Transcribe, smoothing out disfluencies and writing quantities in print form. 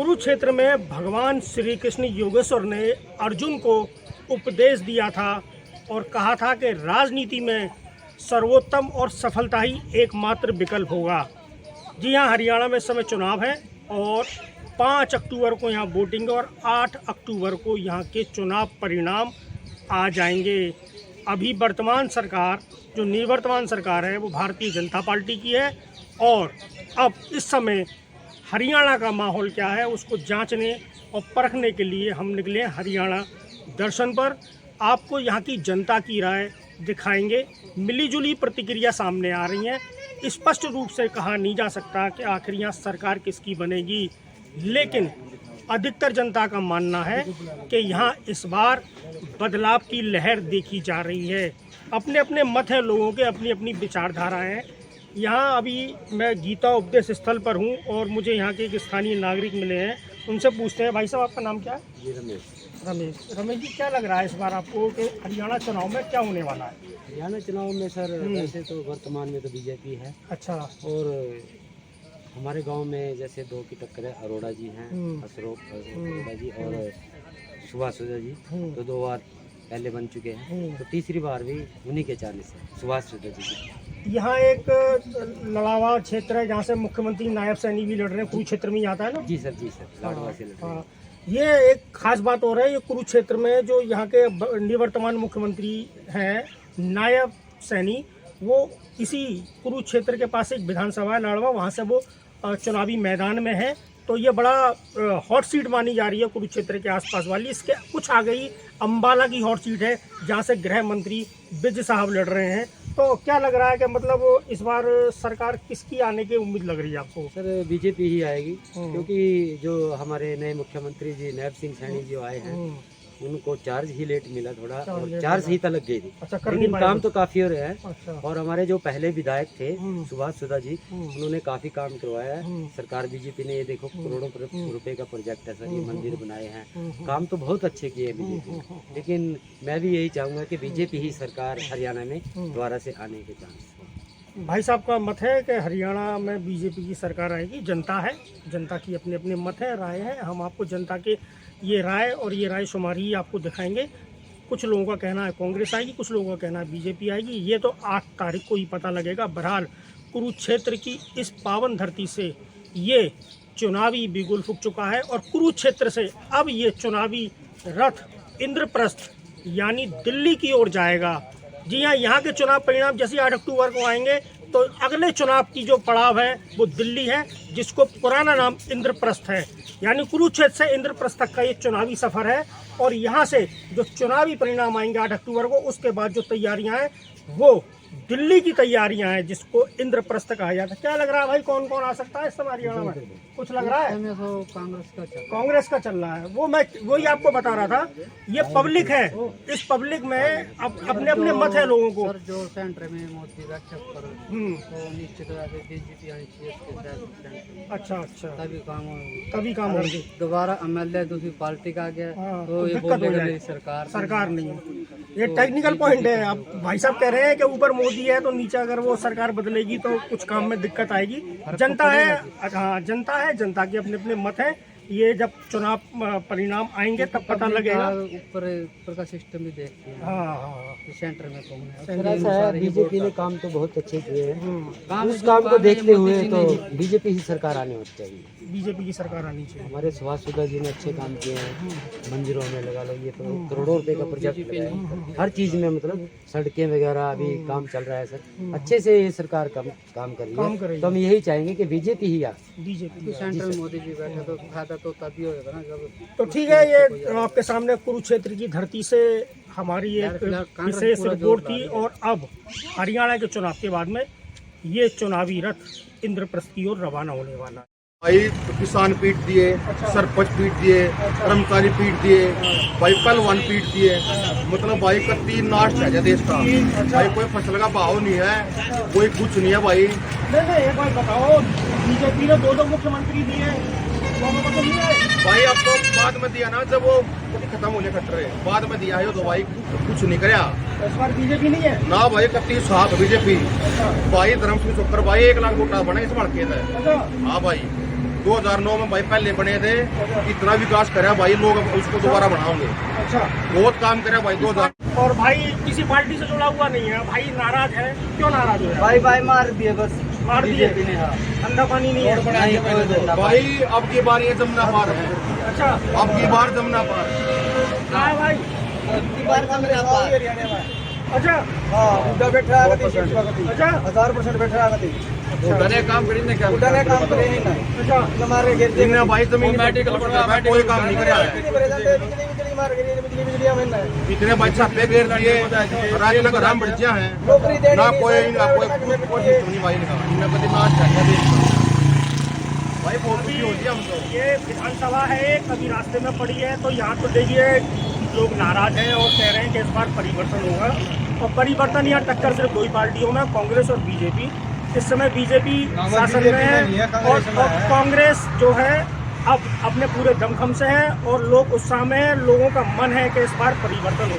कुरुक्षेत्र में भगवान श्री कृष्ण योगेश्वर ने अर्जुन को उपदेश दिया था और कहा था कि राजनीति में सर्वोत्तम और सफलता ही एकमात्र विकल्प होगा। जी हाँ, हरियाणा में इस समय चुनाव है और 5 अक्टूबर को यहाँ वोटिंग और 8 अक्टूबर को यहाँ के चुनाव परिणाम आ जाएंगे। अभी वर्तमान सरकार, जो निवर्तमान सरकार है, वो भारतीय जनता पार्टी की है और अब इस समय हरियाणा का माहौल क्या है उसको जांचने और परखने के लिए हम निकले हरियाणा दर्शन पर। आपको यहाँ की जनता की राय दिखाएंगे। मिलीजुली प्रतिक्रिया सामने आ रही है। स्पष्ट रूप से कहा नहीं जा सकता कि आखिर यहाँ सरकार किसकी बनेगी, लेकिन अधिकतर जनता का मानना है कि यहाँ इस बार बदलाव की लहर देखी जा रही है। अपने अपने मत हैं लोगों के, अपनी अपनी विचारधाराएं हैं। यहाँ अभी मैं गीता उपदेश स्थल पर हूँ और मुझे यहाँ के एक स्थानीय नागरिक मिले हैं। उनसे पूछते हैं, भाई साहब आपका नाम क्या है? जी रमेश जी, क्या लग रहा है इस बार आपको कि हरियाणा चुनाव में क्या होने वाला है? हरियाणा चुनाव में सर वैसे तो वर्तमान में तो बीजेपी है। अच्छा। और हमारे गांव में जैसे 2 की टक्कर है। अरोड़ा जी हैं, अशोक अरोड़ा जी और सुभाष सुधा जी, तो 2 बार पहले बन चुके हैं, तो तीसरी बार भी उन्हीं के चालीस है, सुभाष सुधा जी। यहाँ एक लड़ावा क्षेत्र है जहाँ से मुख्यमंत्री नायब सैनी भी लड़ रहे हैं, कुरुक्षेत्र में ही आता है ना? जी सर, जी सर, लाडवा से लड़ रहे हैं। ये एक खास बात हो रहा है, ये कुरुक्षेत्र में जो यहाँ के निवर्तमान मुख्यमंत्री हैं नायब सैनी, वो इसी कुरुक्षेत्र के पास एक विधानसभा है लाडवा, वहाँ से वो चुनावी मैदान में है। तो ये बड़ा हॉट सीट मानी जा रही है कुरुक्षेत्र के आसपास वाली। इसके कुछ आगे ही अम्बाला की हॉट सीट है जहाँ से गृह मंत्री विज साहब लड़ रहे हैं। तो क्या लग रहा है कि मतलब इस बार सरकार किसकी आने की उम्मीद लग रही है आपको? सर बीजेपी ही आएगी, क्योंकि जो हमारे नए मुख्यमंत्री जी नायब सिंह सैनी जो आए हैं उनको चार्ज ही लेट मिला थोड़ा, और चार्ज ही तक लग गई थी। अच्छा, लेकिन काम तो काफी हो रहे हैं। अच्छा। और हमारे जो पहले विधायक थे सुभाष सुधा जी, उन्होंने काफी काम करवाया है। सरकार बीजेपी ने ये देखो करोड़ों रुपए का प्रोजेक्ट है सर, ये मंदिर बनाए हैं, काम तो बहुत अच्छे किए बीजेपी। लेकिन मैं भी यही चाहूंगा कि बीजेपी ही सरकार हरियाणा में दोबारा से आने के चांस। भाई साहब का मत है कि हरियाणा में बीजेपी की सरकार आएगी। जनता है, जनता की अपने अपने मत है, राय है। हम आपको जनता के ये राय और ये राय शुमारी आपको दिखाएंगे। कुछ लोगों का कहना है कांग्रेस आएगी, कुछ लोगों का कहना है बीजेपी आएगी। ये तो 8 तारीख को ही पता लगेगा। बहरहाल कुरुक्षेत्र की इस पावन धरती से ये चुनावी बिगुल फूक चुका है और कुरुक्षेत्र से अब ये चुनावी रथ इंद्रप्रस्थ यानी दिल्ली की ओर जाएगा। जी हाँ, यहाँ के चुनाव परिणाम जैसे 8 अक्टूबर को आएंगे तो अगले चुनाव की जो पड़ाव है वो दिल्ली है, जिसको पुराना नाम इंद्रप्रस्थ है। यानी कुरुक्षेत्र से इंद्रप्रस्थ तक का ये चुनावी सफर है और यहाँ से जो चुनावी परिणाम आएंगे 8 अक्टूबर को, उसके बाद जो तैयारियां हैं वो दिल्ली की तैयारियां हैं, जिसको इंद्रप्रस्थ कहा जाता है। क्या लग रहा है भाई, कौन कौन आ सकता है इस समय हरियाणा में? कुछ लग रहा है कांग्रेस का चल रहा है। वो मैं वही आपको बता रहा था, ये पब्लिक है, इस पब्लिक में अपने अपने मत है लोगों को। जो सेंटर में मोदी का चक्कर तो निश्चित बीजेपी आनी चाहिए। अच्छा, तभी काम होंगे। दोबारा एमएलए दूसरी पार्टी का आ गया तो ये दिक्कत हो जाए, सरकार नहीं है। ये टेक्निकल पॉइंट है। अब भाई साहब कह रहे हैं कि ऊपर मोदी है तो नीचे अगर वो सरकार बदलेगी तो कुछ काम में दिक्कत आएगी। जनता है, हाँ जनता है, जनता के अपने अपने मत हैं। ये जब चुनाव परिणाम आएंगे तब पता लगेगा। ऊपर का सिस्टम भी देखते हैं। हाँ, सेंटर में कौन है। बीजेपी ने काम तो बहुत अच्छे किए हैं। उस काम को देखते हुए तो बीजेपी ही सरकार आने चाहिए। बीजेपी की सरकार आनी चाहिए। हमारे सुभाष सुधा जी ने अच्छे काम किए हैं। मंदिरों में लगा लो, ये तो करोड़ों रुपए का प्रोजेक्ट है। हर चीज में मतलब सड़कें वगैरह अभी काम चल रहा है सर, अच्छे से ये सरकार काम कर रही है। तो हम यही चाहेंगे कि बीजेपी ही आ। बीजेपी सेंट्रल में मोदी जी बैठे तो फायदा तो तभी होगा ना जब। तो ठीक है, ये आपके सामने कुरुक्षेत्र की धरती से हमारी एक विशेष रिपोर्ट थी। और अब हरियाणा के चुनाव के बाद में ये चुनावी रथ इंद्रप्रस्थ की ओर रवाना होने वाला है। भाई किसान पीट दिए, सरपंच पीट दिए, कर्मचारी पीट दिए, भाई पहलवान पीट दिए। मतलब भाई का 3 नाश है देश का। भाई कोई फसल का भाव नहीं है, कोई कुछ नहीं है भाई। नहीं, एक बात बताओ, बीजेपी ने 2 मुख्यमंत्री दिए, भाई अब तो बाद में दिया ना, जब वो खत्म होने खतरे बाद में दिया है तो भाई कुछ नहीं कराया। इस बार बीजेपी नहीं है ना भाई, 31 साल बीजेपी। भाई धर्म सिंह चौकर भाई 1 लाख वोटा बने इस मड़के। हाँ भाई, 2009 में भाई पहले बने थे, इतना विकास करा भाई, लोग अब उसको दोबारा बनाओगे। अच्छा, बहुत काम करा भाई 2000। और भाई किसी पार्टी से जुड़ा हुआ नहीं है भाई, नाराज है, क्यों नाराज है? भाई मार दिए बस, मार दिए, बीजेपी ने। हाँ, ठंडा पानी नहीं है। नहीं, कोई धंधा भाई अब की बार ये जमुना पार है, अच्छा, अब की बार जमुना पार। कहाँ है भाई? अच्छा, उड्डा बैठा है अच्छा, 1000% बैठा है उड़ने काम करेंगे क्या? उड्डा काम करे ही ना अच्छा, हमारे गिर इनने भाई जमीन कोई काम नहीं कराया है। बिजली मार गई बिजली हमें इतने भाई छापे घेर दिए, राजनगर हम बच्चियां हैं, नौकरी देनी ना कोई सिस्टम नहीं भाई इनका, इनने कभी नाच चाहिए देश का। भाई बहुत खुशी होती है हमको। ये विधानसभा है, कभी रास्ते में पड़ी है, तो यहाँ तो देखिए लोग नाराज हैं और कह रहे हैं कि इस बार परिवर्तन होगा। और परिवर्तन या टक्कर सिर्फ दो ही पार्टियों में, कांग्रेस और बीजेपी। इस समय बीजेपी शासन में है और कांग्रेस जो है अब अपने पूरे दमखम से है और लोग उत्साह में है, लोगों का मन है कि इस बार परिवर्तन हो।